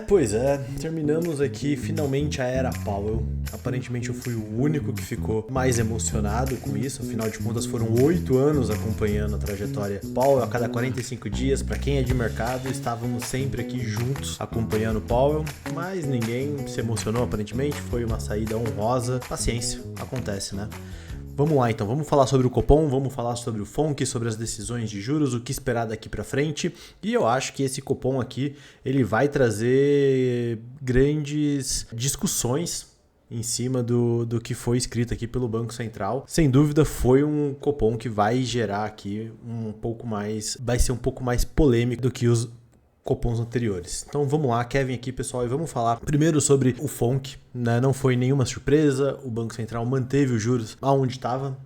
Pois é, terminamos aqui finalmente a era Powell. Aparentemente eu fui o único que ficou mais emocionado com isso, afinal de contas foram 8 anos acompanhando a trajetória Powell a cada 45 dias. Para quem é de mercado, estávamos sempre aqui juntos acompanhando Powell, mas ninguém se emocionou aparentemente, foi uma saída honrosa. Paciência, acontece, né? Vamos lá então, vamos falar sobre o Copom, vamos falar sobre o FONC, sobre as decisões de juros, o que esperar daqui para frente. E eu acho que esse Copom aqui, ele vai trazer grandes discussões em cima do que foi escrito aqui pelo Banco Central. Sem dúvida foi um Copom que vai gerar aqui vai ser um pouco mais polêmico do que os Copons anteriores. Então vamos lá, Kevin aqui, pessoal, e vamos falar primeiro sobre o FONC. Né? Não foi nenhuma surpresa, o Banco Central manteve os juros aonde estava,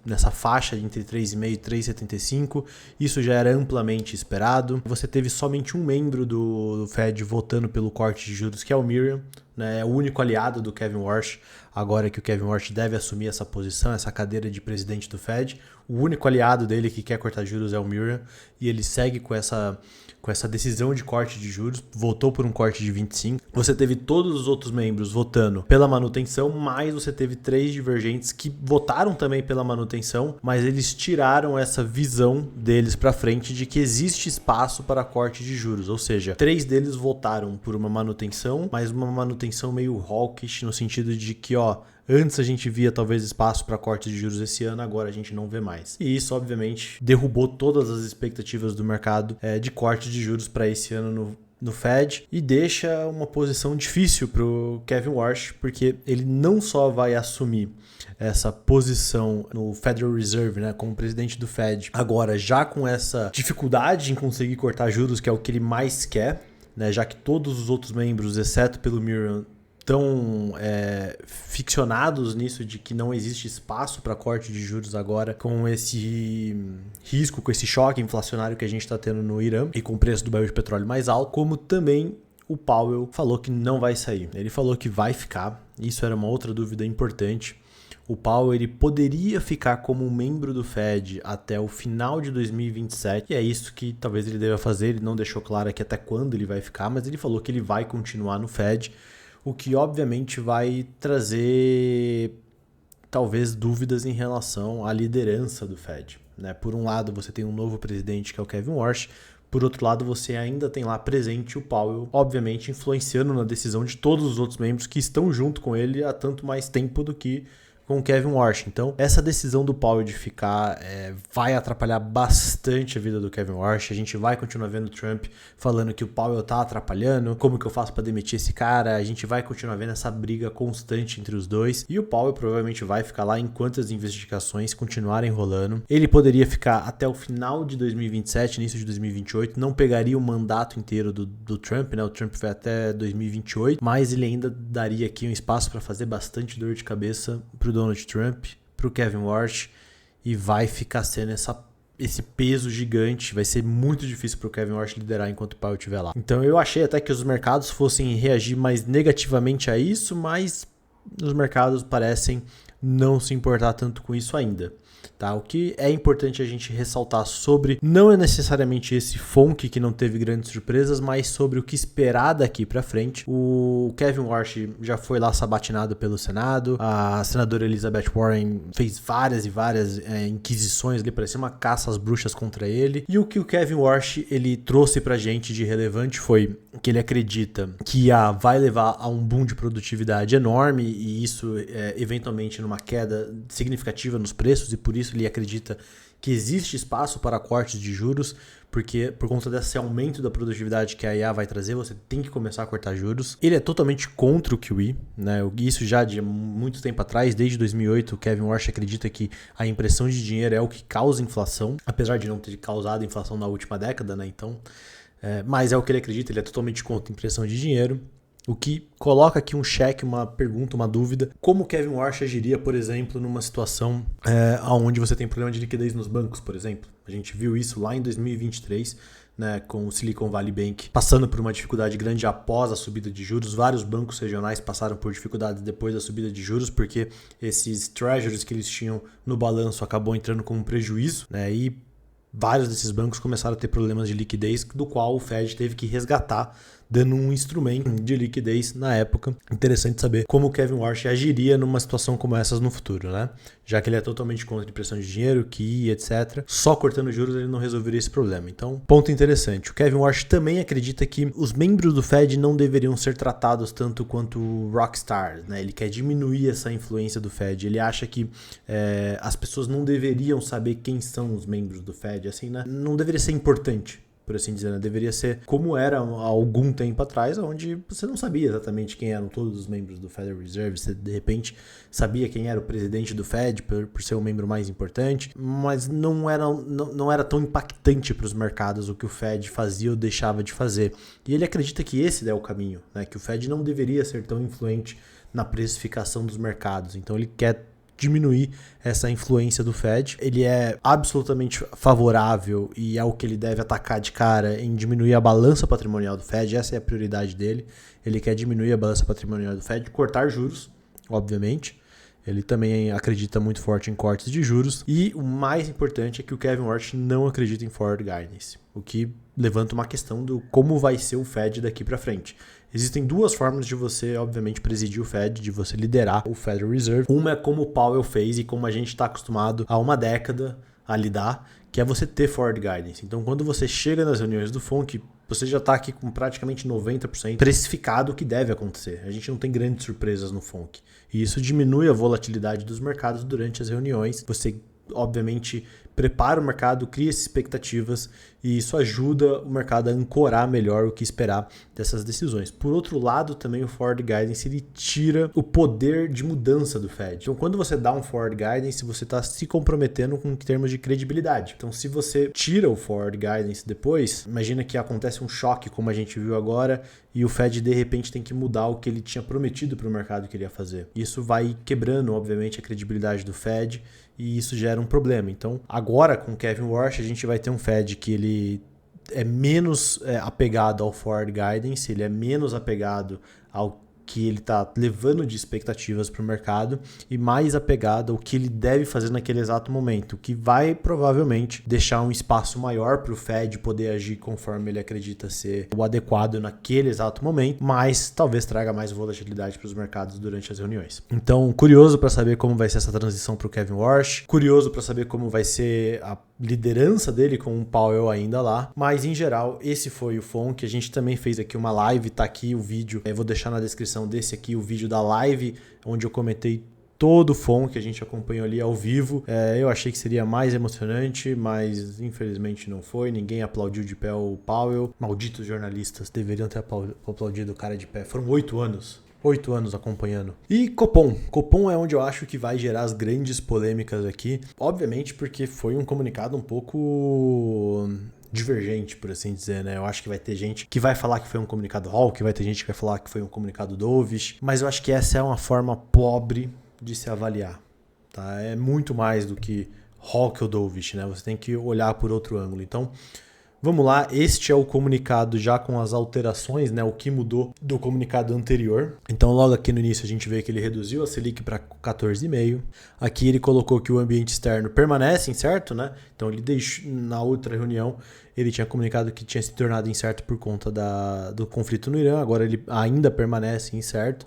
nessa faixa entre 3,5 e 3,75. Isso já era amplamente esperado. Você teve somente um membro do Fed votando pelo corte de juros, que é o Miriam, né? É o único aliado do Kevin Warsh, agora que o Kevin Warsh deve assumir essa posição, essa cadeira de presidente do Fed. O único aliado dele que quer cortar juros é o Miriam, e ele segue com essa decisão de corte de juros, votou por um corte de 25. Você teve todos os outros membros votando pela manutenção, mas você teve 3 divergentes que votaram também pela manutenção, mas eles tiraram essa visão deles para frente de que existe espaço para corte de juros, ou seja, 3 deles votaram por uma manutenção, mas uma manutenção meio hawkish, no sentido de que, antes a gente via talvez espaço para corte de juros esse ano, agora a gente não vê mais. E isso, obviamente, derrubou todas as expectativas do mercado de corte de juros para esse ano no Fed e deixa uma posição difícil para o Kevin Warsh, porque ele não só vai assumir essa posição no Federal Reserve, né, como presidente do Fed, agora já com essa dificuldade em conseguir cortar juros, que é o que ele mais quer, né, já que todos os outros membros, exceto pelo Miriam, estão ficcionados nisso de que não existe espaço para corte de juros agora, com esse risco, com esse choque inflacionário que a gente está tendo no Irã e com o preço do barril de petróleo mais alto, como também o Powell falou que não vai sair. Ele falou que vai ficar, isso era uma outra dúvida importante. O Powell ele poderia ficar como um membro do Fed até o final de 2027, e é isso que talvez ele deva fazer. Ele não deixou claro aqui até quando ele vai ficar, mas ele falou que ele vai continuar no Fed, o que obviamente vai trazer talvez dúvidas em relação à liderança do Fed. Né? Por um lado você tem um novo presidente que é o Kevin Warsh, por outro lado você ainda tem lá presente o Powell, obviamente influenciando na decisão de todos os outros membros que estão junto com ele há tanto mais tempo do que com o Kevin Warsh. Então, essa decisão do Powell de ficar vai atrapalhar bastante a vida do Kevin Warsh. A gente vai continuar vendo o Trump falando que o Powell tá atrapalhando, como que eu faço para demitir esse cara. A gente vai continuar vendo essa briga constante entre os dois. E o Powell provavelmente vai ficar lá enquanto as investigações continuarem rolando. Ele poderia ficar até o final de 2027, início de 2028. Não pegaria o mandato inteiro do Trump, né? O Trump vai até 2028, mas ele ainda daria aqui um espaço para fazer bastante dor de cabeça pro Donald Trump, pro Kevin Warsh, e vai ficar sendo esse peso gigante. Vai ser muito difícil pro Kevin Warsh liderar enquanto o Powell estiver lá. Então eu achei até que os mercados fossem reagir mais negativamente a isso, mas os mercados parecem não se importar tanto com isso ainda. Tá? O que é importante a gente ressaltar sobre, não é necessariamente esse FONC que não teve grandes surpresas, mas sobre o que esperar daqui para frente. O Kevin Warsh já foi lá sabatinado pelo Senado, a senadora Elizabeth Warren fez várias e várias inquisições ali, parecia uma caça às bruxas contra ele, e o que o Kevin Warsh ele trouxe pra gente de relevante foi que ele acredita que vai levar a um boom de produtividade enorme, e isso eventualmente numa queda significativa nos preços, e por isso ele acredita que existe espaço para cortes de juros, porque por conta desse aumento da produtividade que a IA vai trazer, você tem que começar a cortar juros. Ele é totalmente contra o QE, né? Isso já de muito tempo atrás, desde 2008, o Kevin Warsh acredita que a impressão de dinheiro é o que causa inflação, apesar de não ter causado inflação na última década, né? Então, mas é o que ele acredita, ele é totalmente contra a impressão de dinheiro. O que coloca aqui um cheque, uma pergunta, uma dúvida. Como o Kevin Warsh agiria, por exemplo, numa situação onde você tem problema de liquidez nos bancos, por exemplo? A gente viu isso lá em 2023, né, com o Silicon Valley Bank passando por uma dificuldade grande após a subida de juros. Vários bancos regionais passaram por dificuldades depois da subida de juros, porque esses treasuries que eles tinham no balanço acabou entrando como um prejuízo, né, e vários desses bancos começaram a ter problemas de liquidez, do qual o Fed teve que resgatar dando um instrumento de liquidez na época. Interessante saber como o Kevin Warsh agiria numa situação como essa no futuro, né? Já que ele é totalmente contra a impressão de dinheiro, QE, etc. Só cortando juros ele não resolveria esse problema. Então, ponto interessante. O Kevin Warsh também acredita que os membros do Fed não deveriam ser tratados tanto quanto rockstars, né? Ele quer diminuir essa influência do Fed. Ele acha que as pessoas não deveriam saber quem são os membros do Fed, assim, né? Não deveria ser importante, por assim dizer, né? Deveria ser como era há algum tempo atrás, onde você não sabia exatamente quem eram todos os membros do Federal Reserve, você de repente sabia quem era o presidente do Fed por ser o membro mais importante, mas não era tão impactante para os mercados o que o Fed fazia ou deixava de fazer. E ele acredita que esse é o caminho, né? Que o Fed não deveria ser tão influente na precificação dos mercados, então ele quer diminuir essa influência do Fed. Ele é absolutamente favorável e é o que ele deve atacar de cara em diminuir a balança patrimonial do Fed. Essa é a prioridade dele. Ele quer diminuir a balança patrimonial do Fed, cortar juros, obviamente. Ele também acredita muito forte em cortes de juros. E o mais importante é que o Kevin Warsh não acredita em forward guidance, o que levanta uma questão do como vai ser o Fed daqui para frente. Existem duas formas de você, obviamente, presidir o Fed, de você liderar o Federal Reserve. Uma é como o Powell fez e como a gente está acostumado há uma década a lidar, que é você ter forward guidance. Então, quando você chega nas reuniões do FONC, você já está aqui com praticamente 90% precificado o que deve acontecer. A gente não tem grandes surpresas no FONC. E isso diminui a volatilidade dos mercados durante as reuniões. Você, obviamente, prepara o mercado, cria expectativas e isso ajuda o mercado a ancorar melhor o que esperar dessas decisões. Por outro lado, também o forward guidance ele tira o poder de mudança do Fed. Então, quando você dá um forward guidance, você está se comprometendo com termos de credibilidade. Então, se você tira o forward guidance depois, imagina que acontece um choque, como a gente viu agora, e o Fed de repente tem que mudar o que ele tinha prometido para o mercado que ele ia fazer. Isso vai quebrando, obviamente, a credibilidade do Fed e isso gera um problema. Então, agora com o Kevin Warsh, a gente vai ter um Fed que ele é menos apegado ao forward guidance, ele é menos apegado ao que ele está levando de expectativas para o mercado e mais apegado ao que ele deve fazer naquele exato momento, que vai provavelmente deixar um espaço maior para o Fed poder agir conforme ele acredita ser o adequado naquele exato momento, mas talvez traga mais volatilidade para os mercados durante as reuniões. Então, curioso para saber como vai ser essa transição para o Kevin Warsh, curioso para saber como vai ser a liderança dele com o Powell ainda lá, mas em geral esse foi o FONC. A gente também fez aqui uma live, tá aqui o vídeo, eu vou deixar na descrição desse aqui o vídeo da live, onde eu comentei todo o FONC que a gente acompanhou ali ao vivo. Eu achei que seria mais emocionante, mas infelizmente não foi, ninguém aplaudiu de pé o Powell. Malditos jornalistas, deveriam ter aplaudido o cara de pé. Foram 8 anos acompanhando. E Copom. Copom é onde eu acho que vai gerar as grandes polêmicas aqui. Obviamente porque foi um comunicado um pouco divergente, por assim dizer, né? Eu acho que vai ter gente que vai falar que foi um comunicado Hawk, vai ter gente que vai falar que foi um comunicado Dovish, mas eu acho que essa é uma forma pobre de se avaliar, tá? É muito mais do que Hawk ou Dovish, né? Você tem que olhar por outro ângulo. Então, vamos lá, este é o comunicado já com as alterações, né? O que mudou do comunicado anterior. Então, logo aqui no início a gente vê que ele reduziu a Selic para 14,5. Aqui ele colocou que o ambiente externo permanece incerto, né? Então, ele deixou, na outra reunião, ele tinha comunicado que tinha se tornado incerto por conta do conflito no Irã. Agora ele ainda permanece incerto,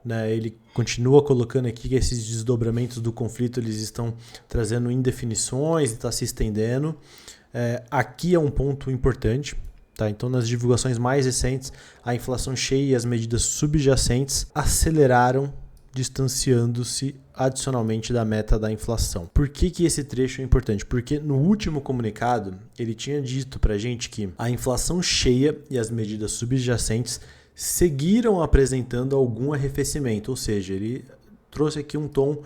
né? Ele continua colocando aqui que esses desdobramentos do conflito eles estão trazendo indefinições e está se estendendo. Aqui é um ponto importante, tá? Então, nas divulgações mais recentes, a inflação cheia e as medidas subjacentes aceleraram, distanciando-se adicionalmente da meta da inflação. Por que esse trecho é importante? Porque no último comunicado, ele tinha dito pra gente que a inflação cheia e as medidas subjacentes seguiram apresentando algum arrefecimento, ou seja, ele trouxe aqui um tom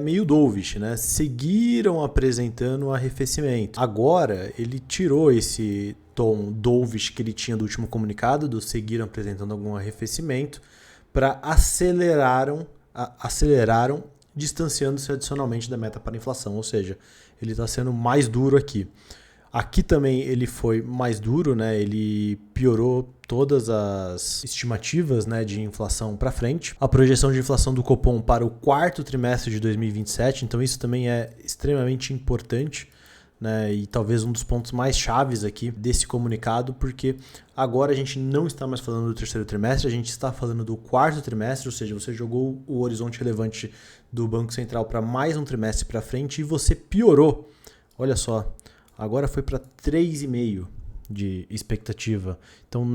meio dovish, né? Seguiram apresentando arrefecimento. Agora, ele tirou esse tom dovish que ele tinha do último comunicado, do seguiram apresentando algum arrefecimento, para aceleraram, distanciando-se adicionalmente da meta para a inflação, ou seja, ele está sendo mais duro aqui. Aqui também ele foi mais duro, né? Ele piorou todas as estimativas, né, de inflação para frente. A projeção de inflação do Copom para o quarto trimestre de 2027, então isso também é extremamente importante, né? E talvez um dos pontos mais chaves aqui desse comunicado, porque agora a gente não está mais falando do terceiro trimestre, a gente está falando do quarto trimestre, ou seja, você jogou o horizonte relevante do Banco Central para mais um trimestre para frente e você piorou. Olha só, agora foi para 3,5 de expectativa. Então,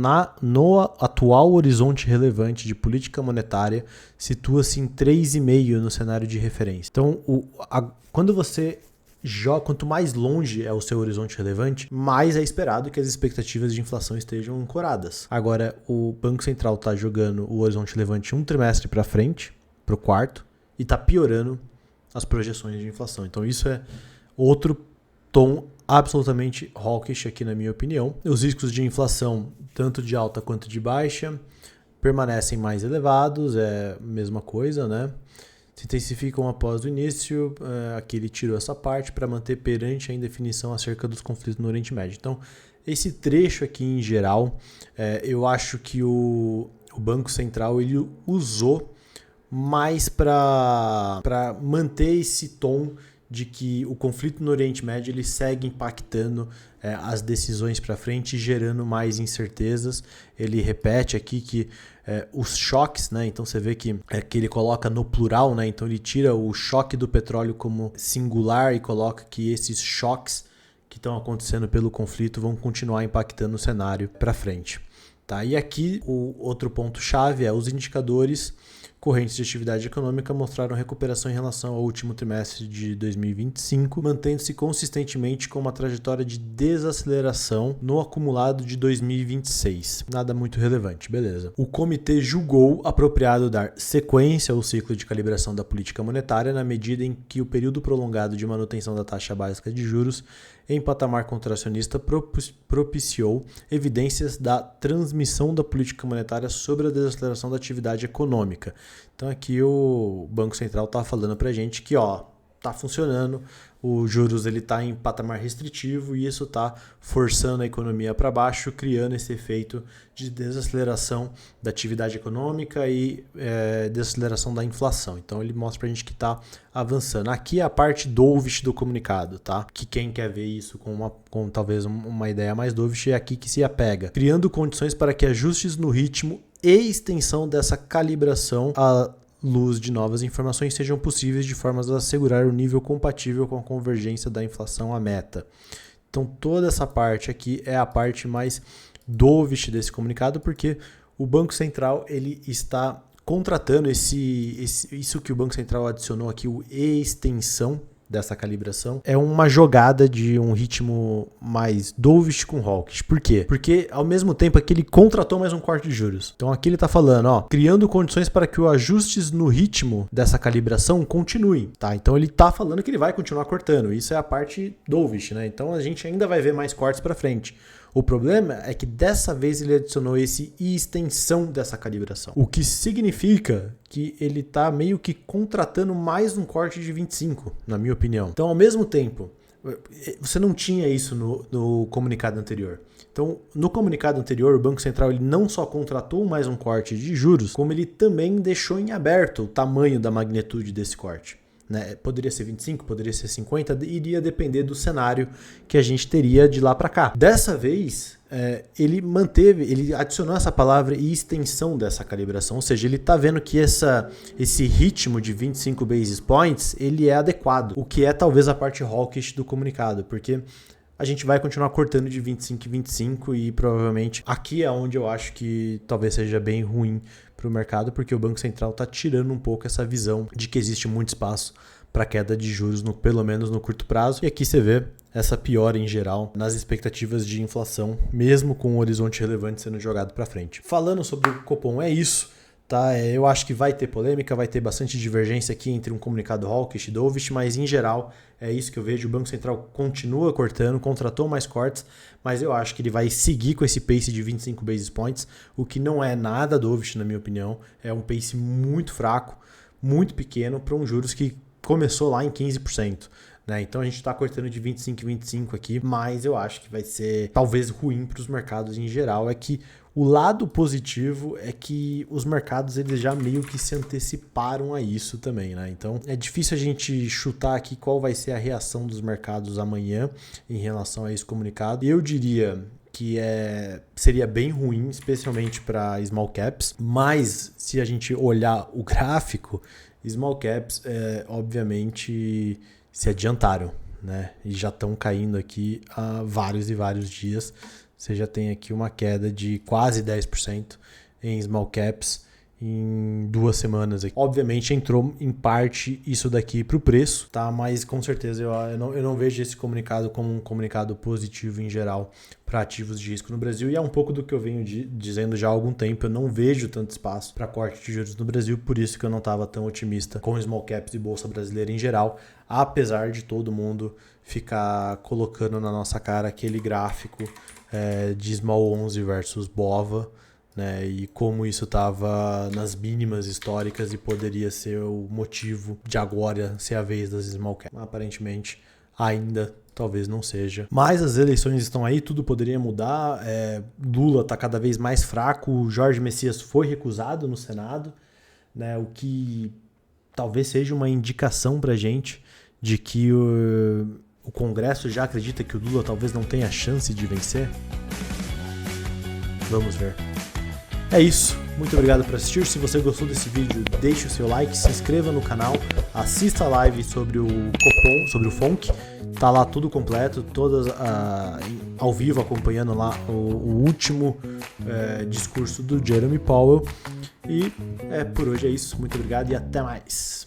no atual horizonte relevante de política monetária, situa-se em 3,5 no cenário de referência. Então, quando você joga, quanto mais longe é o seu horizonte relevante, mais é esperado que as expectativas de inflação estejam ancoradas. Agora, o Banco Central está jogando o horizonte relevante um trimestre para frente, para o quarto, e está piorando as projeções de inflação. Então, isso é outro tom absolutamente hawkish aqui na minha opinião. Os riscos de inflação, tanto de alta quanto de baixa, permanecem mais elevados, é a mesma coisa, né? Se intensificam após o início, aqui ele tirou essa parte para manter perante a indefinição acerca dos conflitos no Oriente Médio. Então, esse trecho aqui em geral, eu acho que o Banco Central ele usou mais para manter esse tom de que o conflito no Oriente Médio ele segue impactando as decisões para frente, gerando mais incertezas. Ele repete aqui que os choques, né? Então você vê que ele coloca no plural, né? Então ele tira o choque do petróleo como singular e coloca que esses choques que estão acontecendo pelo conflito vão continuar impactando o cenário para frente. Tá? E aqui o outro ponto chave é os indicadores correntes de atividade econômica mostraram recuperação em relação ao último trimestre de 2025, mantendo-se consistentemente com uma trajetória de desaceleração no acumulado de 2026. Nada muito relevante, beleza. O comitê julgou apropriado dar sequência ao ciclo de calibração da política monetária na medida em que o período prolongado de manutenção da taxa básica de juros em patamar contracionista propiciou evidências da transmissão da política monetária sobre a desaceleração da atividade econômica. Então aqui o Banco Central está falando para a gente que está funcionando, o juros está em patamar restritivo e isso está forçando a economia para baixo, criando esse efeito de desaceleração da atividade econômica e desaceleração da inflação. Então ele mostra para a gente que está avançando. Aqui é a parte dovish do comunicado, tá? Que quem quer ver isso com talvez uma ideia mais dovish é aqui que se apega. Criando condições para que ajustes no ritmo e extensão dessa calibração à luz de novas informações sejam possíveis de formas a assegurar o nível compatível com a convergência da inflação à meta. Então toda essa parte aqui é a parte mais dovish desse comunicado, porque o Banco Central ele está contratando isso que o Banco Central adicionou aqui, o extensão dessa calibração, é uma jogada de um ritmo mais dovish com hawkish. Por quê? Porque ao mesmo tempo aqui ele contratou mais um corte de juros. Então aqui ele está falando, criando condições para que os ajustes no ritmo dessa calibração continuem, tá? Então ele está falando que ele vai continuar cortando. Isso é a parte dovish, né? Então a gente ainda vai ver mais cortes para frente. O problema é que dessa vez ele adicionou esse extensão dessa calibração, o que significa que ele está meio que contratando mais um corte de 25, na minha opinião. Então, ao mesmo tempo, você não tinha isso no comunicado anterior. Então, no comunicado anterior, o Banco Central ele não só contratou mais um corte de juros, como ele também deixou em aberto o tamanho da magnitude desse corte. Né? Poderia ser 25, poderia ser 50, iria depender do cenário que a gente teria de lá para cá. Dessa vez, ele adicionou essa palavra e extensão dessa calibração, ou seja, ele está vendo que esse ritmo de 25 basis points ele é adequado, o que é talvez a parte hawkish do comunicado, porque a gente vai continuar cortando de 25 em 25 e provavelmente aqui é onde eu acho que talvez seja bem ruim para o mercado, porque o Banco Central está tirando um pouco essa visão de que existe muito espaço para queda de juros, pelo menos no curto prazo. E aqui você vê essa piora em geral nas expectativas de inflação, mesmo com o horizonte relevante sendo jogado para frente. Falando sobre o Copom, é isso. Tá? Eu acho que vai ter polêmica, vai ter bastante divergência aqui entre um comunicado hawkish e dovish, mas em geral é isso que eu vejo. O Banco Central continua cortando, contratou mais cortes, mas eu acho que ele vai seguir com esse pace de 25 basis points, o que não é nada dovish na minha opinião. É um pace muito fraco, muito pequeno para um juros que começou lá em 15%. Né? Então a gente está cortando de 25 em 25 aqui, mas eu acho que vai ser talvez ruim para os mercados em geral, é que O lado positivo é que os mercados eles já meio que se anteciparam a isso também, né? Então é difícil a gente chutar aqui qual vai ser a reação dos mercados amanhã em relação a esse comunicado. Eu diria que seria bem ruim, especialmente para small caps, mas se a gente olhar o gráfico, small caps obviamente se adiantaram, né? E já estão caindo aqui há vários e vários dias. Você já tem aqui uma queda de quase 10% em small caps em 2 semanas. Obviamente entrou em parte isso daqui para o preço, tá? Mas com certeza eu não vejo esse comunicado como um comunicado positivo em geral para ativos de risco no Brasil, e é um pouco do que eu venho dizendo já há algum tempo. Eu não vejo tanto espaço para corte de juros no Brasil, por isso que eu não estava tão otimista com small caps e bolsa brasileira em geral, apesar de todo mundo ficar colocando na nossa cara aquele gráfico de Small 11 versus BOVA, né, e como isso estava nas mínimas históricas e poderia ser o motivo de agora ser a vez das small caps. Aparentemente ainda talvez não seja. Mas as eleições estão aí, tudo poderia mudar. Lula está cada vez mais fraco, o Jorge Messias foi recusado no Senado, né, o que talvez seja uma indicação para a gente de que o Congresso já acredita que o Lula talvez não tenha chance de vencer. Vamos ver. É isso, muito obrigado por assistir. Se você gostou desse vídeo, deixe o seu like, se inscreva no canal, assista a live sobre o Copom, sobre o FONC, tá lá tudo completo, todas ao vivo, acompanhando lá o último discurso do Jeremy Powell. E por hoje é isso, muito obrigado e até mais.